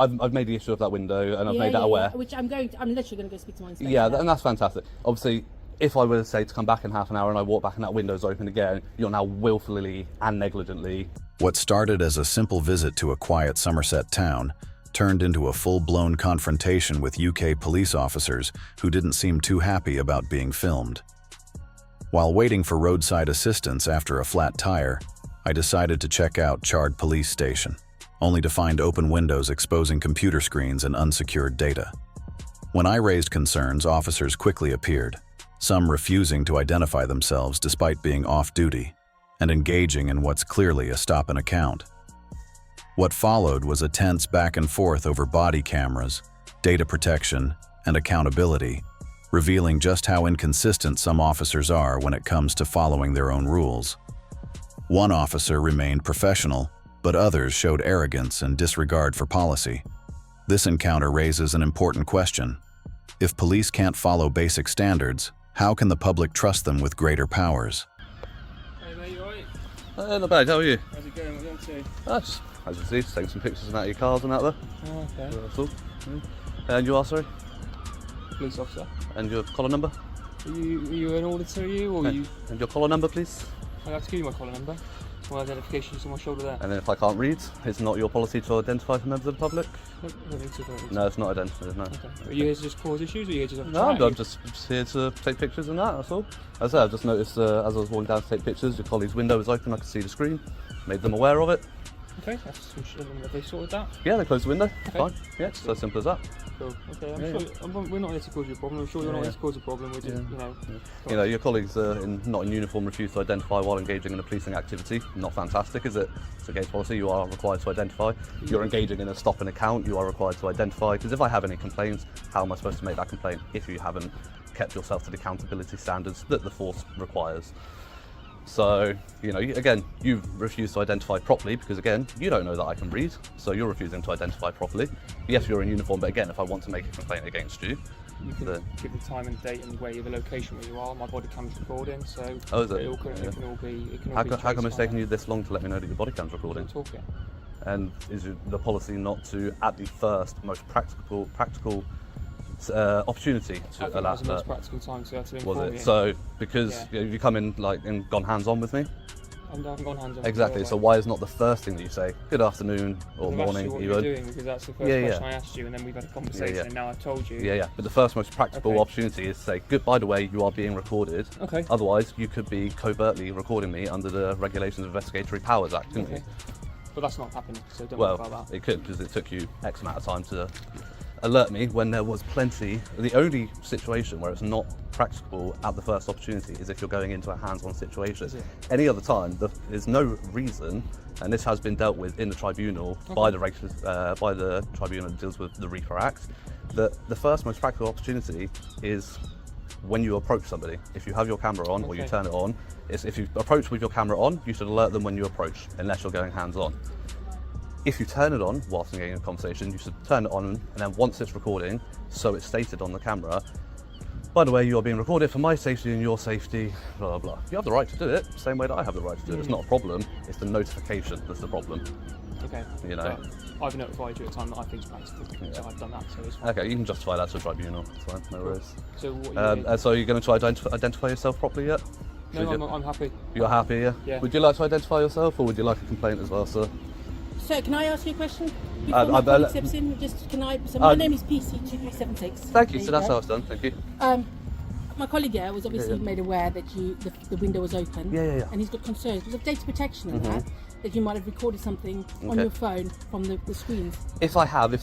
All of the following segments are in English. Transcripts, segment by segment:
I've made the issue of that window and I've made that aware. Which I'm literally going to go speak to my inspector. Yeah, and that's fantastic. Obviously, if I were to say to come back in half an hour and I walk back and that window's open again, you're now willfully and negligently. What started as a simple visit to a quiet Somerset town turned into a full-blown confrontation with UK police officers who didn't seem too happy about being filmed. While waiting for roadside assistance after a flat tire, I decided to check out Chard Police Station, only to find open windows exposing computer screens and unsecured data. When I raised concerns, officers quickly appeared, some refusing to identify themselves despite being off-duty, and engaging in what's clearly a stop and account. What followed was a tense back and forth over body cameras, data protection, and accountability, revealing just how inconsistent some officers are when it comes to following their own rules. One officer remained professional, but others showed arrogance and disregard for policy. This encounter raises an important question. If police can't follow basic standards, how can the public trust them with greater powers? Hey mate, you alright? Not bad, how are you? How's it going? What are you up to? Just, as you see, just taking some pictures of that of your cars and that there. Oh, okay. That's all. And you are, sorry? Police officer. And your collar number? Are you an auditor, or are you? And your collar number, please? I have to give you my collar number. My identification is on my shoulder there. And then if I can't read, it's not your policy to identify for members of the public? Nope, I don't need to. No, it's not identified, no. Okay. Are you here to just cause issues, or are you here to just No, I'm just here to take pictures and that's all. As I said, I've just noticed as I was walking down to take pictures, your colleague's window was open, I could see the screen, made them aware of it. Okay, have they sorted that? Yeah, they closed the window, Okay. fine. Yeah, it's as simple as that. Cool. Okay, Yeah, we're not here to cause you a problem. I'm sure you're not here to cause a problem. We're just, You know, your colleagues not in uniform refuse to identify while engaging in a policing activity. Not fantastic, is it? It's against policy, you are required to identify. You're engaging in a stop and account, you are required to identify. Because if I have any complaints, how am I supposed to make that complaint if you haven't kept yourself to the accountability standards that the force requires? So, you know, again, you've refused to identify properly because, again, you don't know that I can read, so you're refusing to identify properly. Yes, you're in uniform, but again, if I want to make a complaint against you, you can give the time and date and where the location where you are. My body cam's recording, so is it? It can all be. How come it's taken you this long to let me know that your body cam's recording? Talking. And is the policy not to, at the first, most practical opportunity to allow that? Was the most practical time to inform Was it? you. So, because you come in and gone hands-on with me? I haven't gone hands-on. Exactly, so why is not the first thing that you say, good afternoon or morning, what you're doing, because that's the first question I asked you, and then we've had a conversation, and now I've told you. Yeah, but the first most practical opportunity is to say, good, by the way, you are being recorded. Okay. Otherwise, you could be covertly recording me under the Regulations of Investigatory Powers Act, couldn't you? But that's not happening, so don't worry about that. It could, because it took you X amount of time to alert me when there was plenty. The only situation where it's not practicable at the first opportunity is if you're going into a hands-on situation. Any other time, there's no reason, and this has been dealt with in the tribunal by the tribunal that deals with the REAPER Act, that the first most practical opportunity is when you approach somebody. If you have your camera on or you turn it on, if you approach with your camera on, you should alert them when you approach, unless you're going hands-on. If you turn it on whilst engaging in a conversation, you should turn it on, and then once it's recording, so it's stated on the camera, by the way, you are being recorded for my safety and your safety, blah, blah, blah. You have the right to do it, same way that I have the right to do it. It's not a problem, it's the notification that's the problem. Okay. You know? But I've notified you at a time that I think is practical, so I've done that, so it's fine. Okay, you can justify that to a tribunal, it's fine, no worries. So what are you so you're going to try to identify yourself properly yet? No, I'm happy. You're happy, yeah? Yeah. Would you like to identify yourself, or would you like a complaint as well, sir? So, can I ask you a question? Before my colleague steps in, so my name is PC2376. Thank you, so that's how it's done, thank you. My colleague here was obviously made aware that the window was open. Yeah. And he's got concerns because of data protection and that you might have recorded something on your phone from the screens. If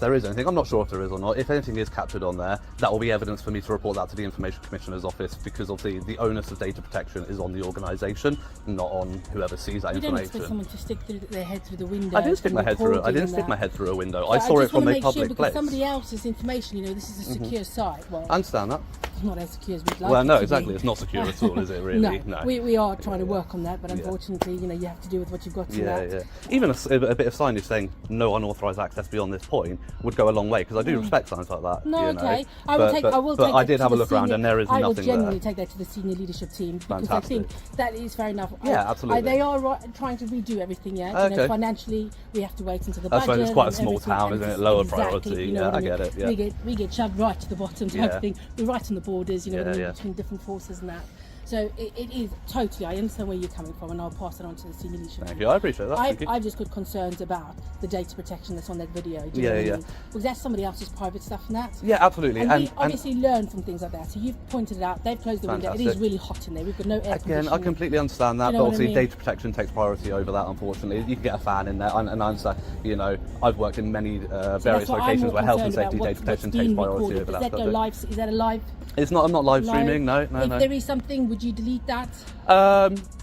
there is anything, I'm not sure if there is or not. If anything is captured on there, that will be evidence for me to report that to the Information Commissioner's office, because obviously the onus of data protection is on the organisation, not on whoever sees that information. You don't expect someone to stick their head through the window. I didn't stick my head through it. I didn't stick my head through a window. I saw it from a public place. Somebody else's information, this is a secure site. Well, I understand that. it's not as secure as we'd like. Well, no, it to exactly. be. It's not secure at all, is it? Really? No. We are trying to work on that, but Yeah. unfortunately, you have to do with what you've got to Yeah, that. yeah. Even a bit of signage saying no unauthorised access beyond this point would go a long way, because I do respect signs like that. No, you know. okay. I will take But that I did to have a the look around, senior- and there is I will nothing genuinely there. take that to the senior leadership team because Fantastic. I think that is fair enough. Yeah, absolutely. They are trying to redo everything. Yeah, Okay. financially, we have to wait until the I budget. suppose it's quite a and small everything, town, and isn't it? it's Lower exactly, priority. you know Yeah, what I mean? get it. Yeah. We get shoved right to the bottom type Yeah. of thing. We're right on the borders, Yeah, yeah. between different forces and that. So it is totally. I understand where you're coming from, and I'll pass it on to the senior leadership. Thank team. you. I appreciate that. Thank you. I've just got concerns about the data protection that's on that video. Do you Yeah, know what I yeah. mean? Because that's somebody else's private stuff and that. Yeah, absolutely. And we obviously learn from things like that. So you've pointed it out. They've closed the window. It is Fantastic. really hot in there. We've got no air Again, I conditioning. completely understand that, You know but what I obviously mean? data protection takes priority over that, unfortunately. You can get a fan in there, and I understand, I've worked in many various That's what I'm locations more where health and concerned safety about, data protection what's takes being priority recorded. over Does that that go subject. live? Is that a live? I'm not live streaming, no. If there is something, would you delete that?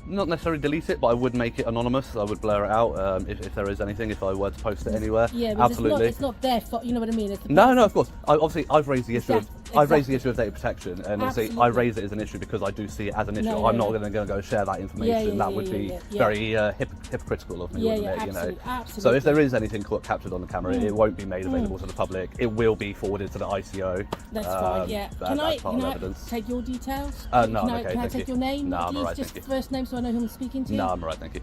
Not necessarily delete it, but I would make it anonymous. I would blur it out if there is anything, if I were to post it anywhere. Yeah, but absolutely. it's not their fault. You know what I mean? It's the No, of course. Obviously, I've raised the issue. I've raised the Exactly. issue of data protection, and obviously, I Absolutely. raise it as an issue because I do see it as an issue. No, I'm no, not no. going to go share that information. Yeah, that yeah, would yeah, be yeah, yeah. very hypocritical of me, Yeah, wouldn't yeah, it? absolutely, So absolutely. if there is anything captured on the camera, it won't be made available to the public. It will be forwarded to the ICO. That's fine. Yeah. Can I part of evidence. take your details? No, Can I'm I, okay, can I thank take you. your name? No, I'm please? alright, Just thank you. first name, so I know who I'm speaking to. No, I'm alright, thank you.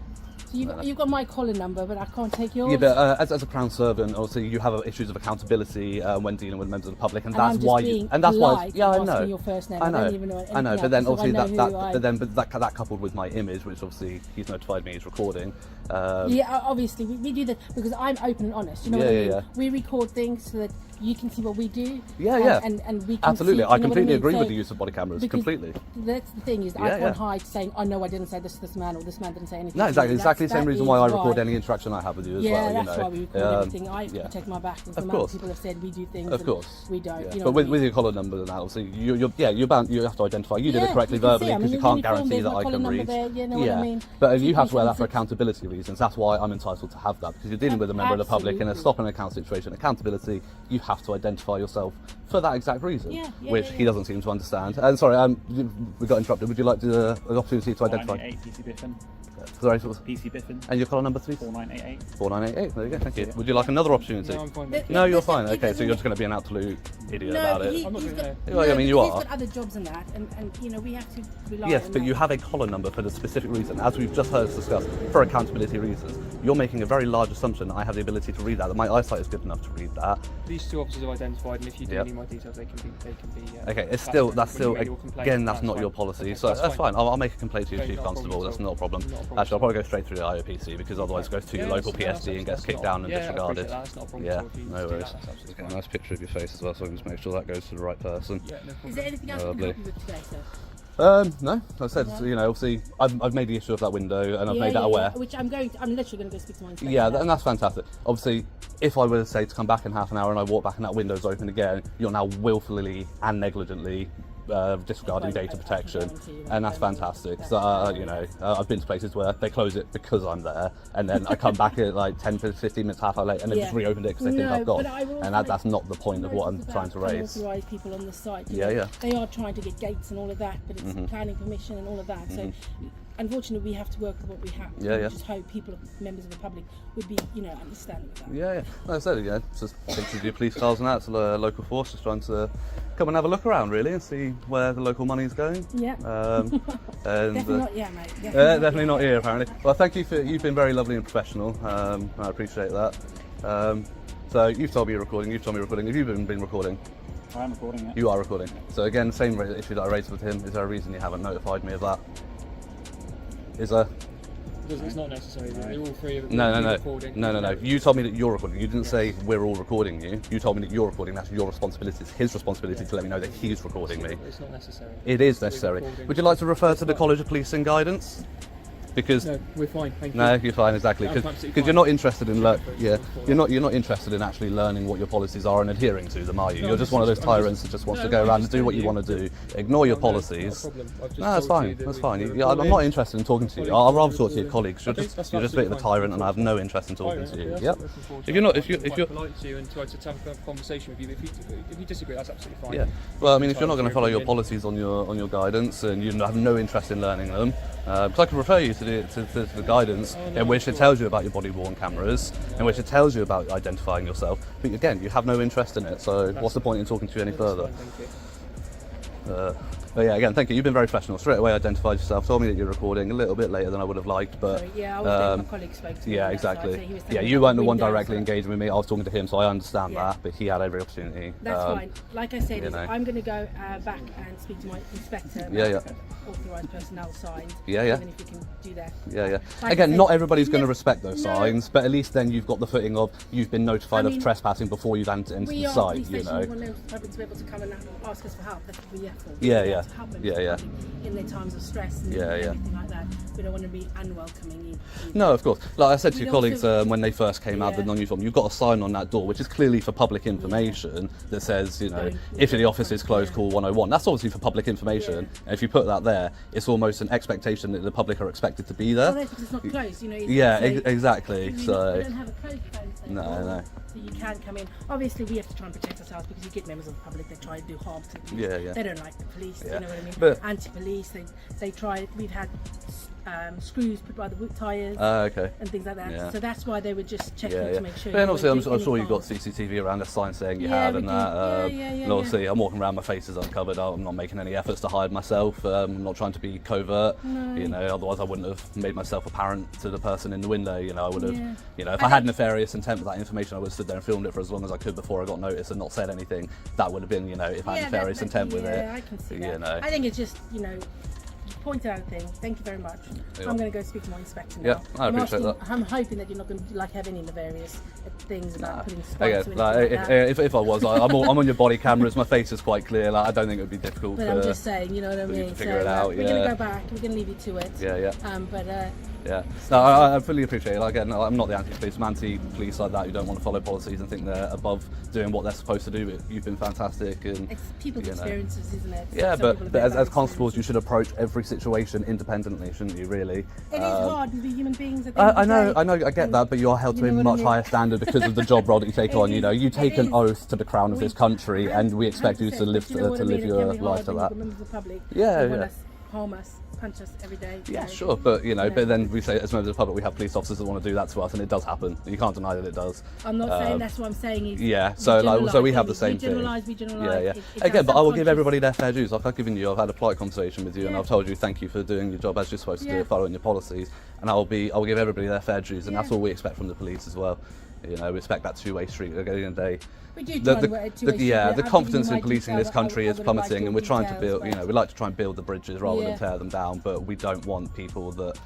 So you've got my collar number, but I can't take yours. Yeah, but as a Crown servant, obviously you have issues of accountability when dealing with members of the public, and And that's I'm just why. being And that's why. polite Yeah, I and know. asking your first name. I I know. don't even know I know. anything But then else, so I obviously know who I- that coupled with my image, which obviously he's notified me he's recording. Yeah, obviously we do that because I'm open and honest. You know what I Yeah, mean? yeah. We record things so that you can see what we do. Yeah, yeah. And we can Absolutely, see, I you know what completely mean? agree So- with the use of body cameras. because Completely. That's the thing is, Yeah, I can't yeah. hide saying, "Oh no, I didn't say this to this man," or "This man didn't say anything." No, to exactly. me. Exactly the same That reason is why I record any interaction I have with you as Yeah, well. that's why we record everything. I yeah. protect my back. Because Of the amount course. people have said we do things. Of and course. we don't. Yeah. You know But what I with mean? your collar number and that, obviously, you're bound. You have to identify. You did it Yeah, correctly you can see, verbally I mean, because you your can't uniform, guarantee there's that my I collar can number read. there, you know what I mean? But you have to wear that for 2.76. accountability reasons. That's why I'm entitled to have that, because you're dealing with a member of the public in a Absolutely. stop and account situation. Accountability, you have to identify yourself for that exact reason, Yeah, yeah, which yeah, he yeah. doesn't seem to understand. And sorry, we got interrupted. Would you like an opportunity to identify? 4988 PC Biffin. Sorry, PC Biffin. and your collar number, please? 4988. 4988. There you go. Thank you. Would you like another opportunity? No, I'm fine. But- No, you're Listen, fine. he Okay, so doesn't- you're just going to be an absolute idiot No, about but it. I'm not he's doing got, that. Well, I mean, you he's are. got other jobs and that, and we have to rely Yes, on but that. you have a collar number for the specific reason, as we've just heard us discuss, for accountability reasons. You're making a very large assumption that I have the ability to read that my eyesight is good enough to read that. These two officers have identified, and if you do Yep. need my details, they can be. Okay, that's that's still, when you make your complaint, again, that's not fine. your policy, Okay, so that's fine. I'll make a complaint to your Okay, chief not a problem constable, at that's all. not a problem. Not a problem Actually, I'll at probably go straight through the IOPC, because otherwise it goes to your Yeah, local that's- PSD and gets that's kicked not- down and yeah, I appreciate disregarded. that, that's not a problem Yeah, at all. If you no just do worries. that, that's absolutely Okay, fine. nice picture of your face as well, so I can just make sure that goes to the right person. Yeah, no problem. Is there anything else I can Lovely. help you with today, sir? No, like I said, obviously, I've made the issue of that window and I've made that aware. Which I'm literally going to go speak to my inspector. Yeah, about. and that's fantastic. Obviously, if I were to say to come back in half an hour and I walk back and that window's open again, you're now willfully and negligently disregarding That's data fine. I can protection, guarantee you that. and that's fantastic. So, I've been to places where they close it because I'm there, and then I come back at like 10 to 15 minutes, half hour late, and they just Yeah. reopened it because they think No, I've gone. but I will And say- that's not the point of what I'm trying to raise. Unauthorised people on the site. you Yeah, know. yeah. They are trying to get gates and all of that, but it's planning permission and all of that. So, unfortunately, we have to work with what we have. Yeah, yeah. Just hope people, members of the public, would be, understanding of that. Yeah, yeah. Like I said, it's just pictures of your police cars and that. It's a local force just trying to come and have a look around, really, and see where the local money is going. Yeah. And, Definitely not yet, mate. definitely not here, apparently. Well, thank you you've been very lovely and professional. I appreciate that. So you've told me you're recording. You've told me you're recording. Have you been recording? I am recording it. You are recording. So again, same issue that I raised with him. Is there a reason you haven't notified me of that? Is there? It's not necessary. They're all three of them. No. Recording. No. You told me that you're recording. You didn't say we're all recording you. You told me that you're recording. That's your responsibility. It's his responsibility to let me know that he's recording me. It's not necessary. It is necessary. recording. Would you like to refer to the College of Policing guidance? Because No, we're fine. Thank you. no, you're fine, exactly. I'm Because absolutely you're fine. not interested in you're not interested in actually learning what your policies are and adhering to them, are you? No, You're just one of those I'm tyrants that just wants to go I'm around and just do what telling you want to do, ignore your No, no, policies. not a problem. I've just No, that's told fine. you that That's we- fine. we're Yeah, I'm not recording. interested in talking to you. Colleagues, I'd rather we're talk to your recording. colleagues. You're Okay, just that's a bit of a absolutely fine. tyrant, and I have no interest in talking to you. That's Yep. what I'm looking for. If you're not, I if you, was if quite you're, polite to you and tried to have a conversation with you. If you disagree, that's absolutely fine. yeah. Well, I mean, if you're not going to Your follow your opinion. policies on your guidance, and you have no interest in learning them, because I can refer you to the guidance in which it tells you about your body-worn cameras, in which it tells you about identifying yourself. But again, you have no interest in it. So what's the point in talking to you any further? Thank you. But yeah, again, thank you. You've been very professional. Straight away identified yourself, told me that you're recording a little bit later than I would have liked, but Sorry, yeah, I was there, my colleague spoke to me. yeah, on that side, so exactly. he was Yeah, telling you me weren't the about one windows, directly so- engaging with me. I was talking to him, so I understand Yeah. that. But he had every opportunity. That's fine. Like I said, you know. I'm going to go back and speak to my inspector. Yeah, yeah. Authorised personnel signs. Yeah, yeah. Even if you can do that. Yeah, yeah. Like I Again, said, not everybody's going to no- respect those no. signs, but at least then you've got the footing of you've been notified I mean, of trespassing before you've entered We the are a site. police You station. know. We want those public to be able to come and ask us for help. That's what we're here for. Yeah, We're here yeah. to help them Yeah, yeah. in their times of stress and Yeah, yeah. everything like that. We don't want to be unwelcoming. No, of course. Like I said to We your colleagues also- when they first came out of the Yeah. non-uniform, you've got a sign on that door which is clearly for public information that says, you know, Don't- if the office is closed, yeah. call 101. That's obviously for public information. Yeah. And if you put that there, it's almost an expectation that the public are expected to be there. Well, that's because it's not closed, you know. Yeah, so- exactly. We So don't have a closed phone, so No, no. So you can come in. Obviously, we have to try and protect ourselves because you get members of the public that try to do harm to the police. Yeah, yeah. They don't like the police. Yeah. You know what I mean? But- Anti-police. They try. We've had screws put by the tyres. okay. And things like that. Yeah. So that's why they were just checking Yeah, to yeah. make sure. But then you obviously, weren't I'm doing sure any you've got harm. CCTV around a sign saying you Yeah, have we and do. that. Yeah, And obviously, I'm walking around, my face is uncovered. I'm not making any efforts to hide myself. I'm not trying to be covert. No. You know, otherwise I wouldn't have made myself apparent to the person in the window. You know, I would have. Yeah. You know, if I had nefarious intent with that information, I would have stood there and filmed it for as long as I could before I got noticed and not said anything. That would have been, you know, if I had nefarious intent with it. Yeah, I can see that. You know. I think it's just, you know, pointed out a thing. Thank you very much. Yeah. I'm going to go speak to my inspector now. Yeah, I I'm appreciate that. I'm hoping that you're not going to like have any of the various things about putting spikes Again, or anything like, like that. if I was, I'm on your body cameras. My face is quite clear. Like, I don't think it would be difficult. But I'm just saying, you know what I for you mean? to figure it out, we're going to yeah. go back. We're going to leave you to it. Yeah, yeah. But Yeah, no, I fully appreciate it. Like, again, I'm not the anti-police. I'm anti-police like that who don't want to follow policies and think they're above doing what they're supposed to do. But you've been fantastic, and it's people's you know. experiences, isn't it? Yeah, Some people have but very as bad constables, you experiences. should approach every situation independently, shouldn't you? Really. It is hard because we're human beings. At the end I of the know, day. I know, I get that, but you're held to You a know what I much mean? higher standard because of the job role that you take It on. You is, know, you it take an is. oath to the crown of this country, and we expect you to 100%, live but you know what I to mean? live It your can be life hard to when that. you've got members of the public Yeah, who want yeah. us, harm us, punch us every day. Yeah, you know. sure, but you know, Yeah. but then we say as members of the public, we have police officers that want to do that to us, and it does happen. You can't deny that it does. I'm not saying that's what I'm saying. Is Yeah, we so like, so generalise, we have the we same thing. generalise. Yeah, yeah. It Again, does but I will give subconscious. everybody their fair dues. Like I've given you, I've had a polite conversation with you, and Yeah. I've told you thank you for doing your job as you're supposed to do Yeah. it, following your policies. And I will give everybody their fair dues, and Yeah. that's all we expect from the police as well. You know, we expect that two-way street. At the end of the day, We do the, try the, and work the, two-way street. yeah, I've the given confidence you my in policing in this details. I country would is like plummeting, your and we're trying to details, build. You know, but- we like to try and build the bridges rather than Yeah. tear them down. But we don't want people that.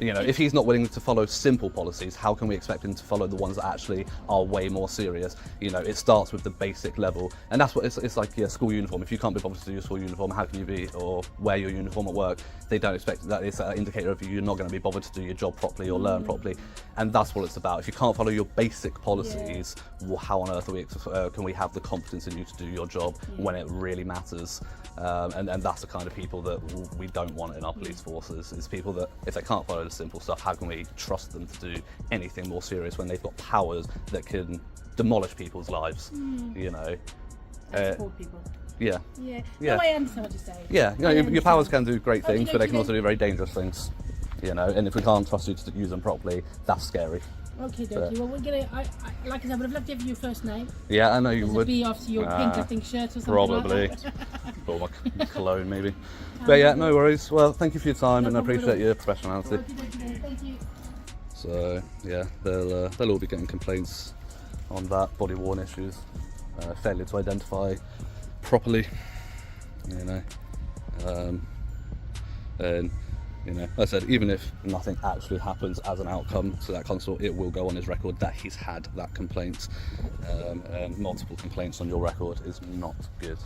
You know, if he's not willing to follow simple policies, how can we expect him to follow the ones that actually are way more serious? You know, it starts with the basic level, and that's what it's like. Yeah, school uniform. If you can't be bothered to do your school uniform, how can you be or wear your uniform at work? They don't expect that. It's an indicator of you're not going to be bothered to do your job properly or learn properly, and that's what it's about. If you can't follow your basic policies, well, how on earth can we have the confidence in you to do your job when it really matters? And that's the kind of people that we don't want in our police forces. Is people that if they can't follow the simple stuff, how can we trust them to do anything more serious when they've got powers that can demolish people's lives? You know. And support people. Yeah. Yeah. Yeah. No, I understand what you're saying. Yeah, you know, I your powers understand. can do great things, Okay, but they can okay. also do very dangerous things. You know, and if we can't trust you to use them properly, that's scary. Okay, dokie. Well, we're gonna. Like I said, I would have loved to give you your first name. Yeah, I know you Does it would. be after your pink, I think, shirt or something? Probably. Like that? Or my cologne, maybe. But yeah, no worries. Well, thank you for your time, and I problem at appreciate all. your professionality. Okay, dokie, thank you. So yeah, they'll all be getting complaints on that, body worn issues, failure to identify properly, you know, and you know, like I said, even if nothing actually happens as an outcome to that constable, it will go on his record that he's had that complaint, and multiple complaints on your record is not good.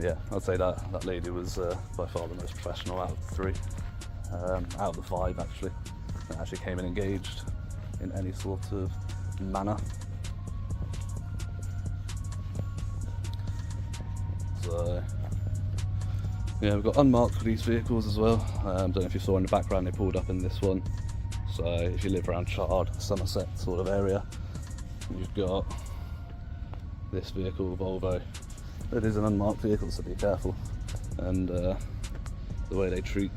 Yeah, I'd say that lady was by far the most professional out of the three, out of the five actually, that actually came in engaged in any sort of manner. So yeah, we've got unmarked police vehicles as well. Don't know if you saw in the background, they pulled up in this one. So if you live around Chard, Somerset sort of area, you've got this vehicle, Volvo. It is an unmarked vehicle, so be careful. And the way they treat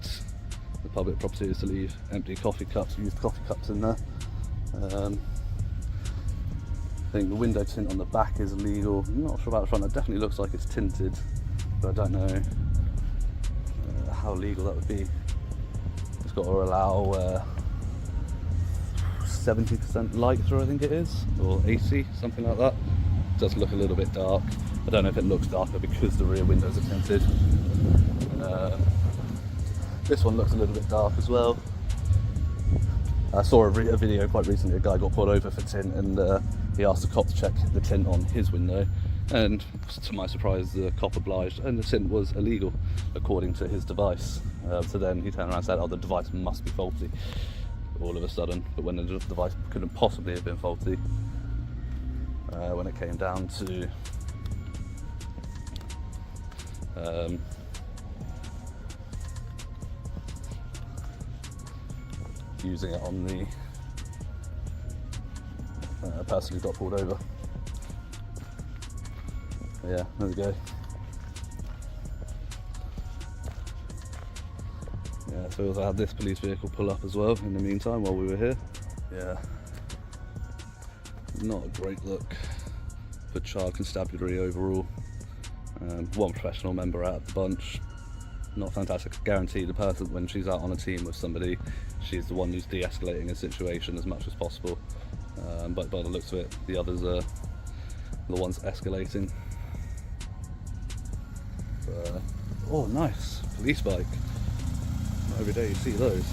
the public property is to leave empty coffee cups, used coffee cups in there. I think the window tint on the back is illegal. I'm not sure about the front. It definitely looks like it's tinted, but I don't know how legal that would be. It's got to allow 70% light through, I think it is, or 80, something like that. It does look a little bit dark. I don't know if it looks darker because the rear windows are tinted. This one looks a little bit dark as well. I saw a video quite recently, a guy got pulled over for tint, and he asked the cop to check the tint on his window, and to my surprise the cop obliged, and the tint was illegal according to his device. So then he turned around and said, oh, the device must be faulty all of a sudden, but when the device couldn't possibly have been faulty, when it came down to using it on the person who got pulled over. Yeah, there we go. Yeah, so we also had this police vehicle pull up as well in the meantime while we were here. Yeah, not a great look for Chard Constabulary overall. One professional member out of the bunch. Not fantastic. I guarantee the person, when she's out on a team with somebody, she's the one who's de-escalating a situation as much as possible. But by the looks of it, the others are the ones escalating. Oh, nice police bike. Not every day you see those.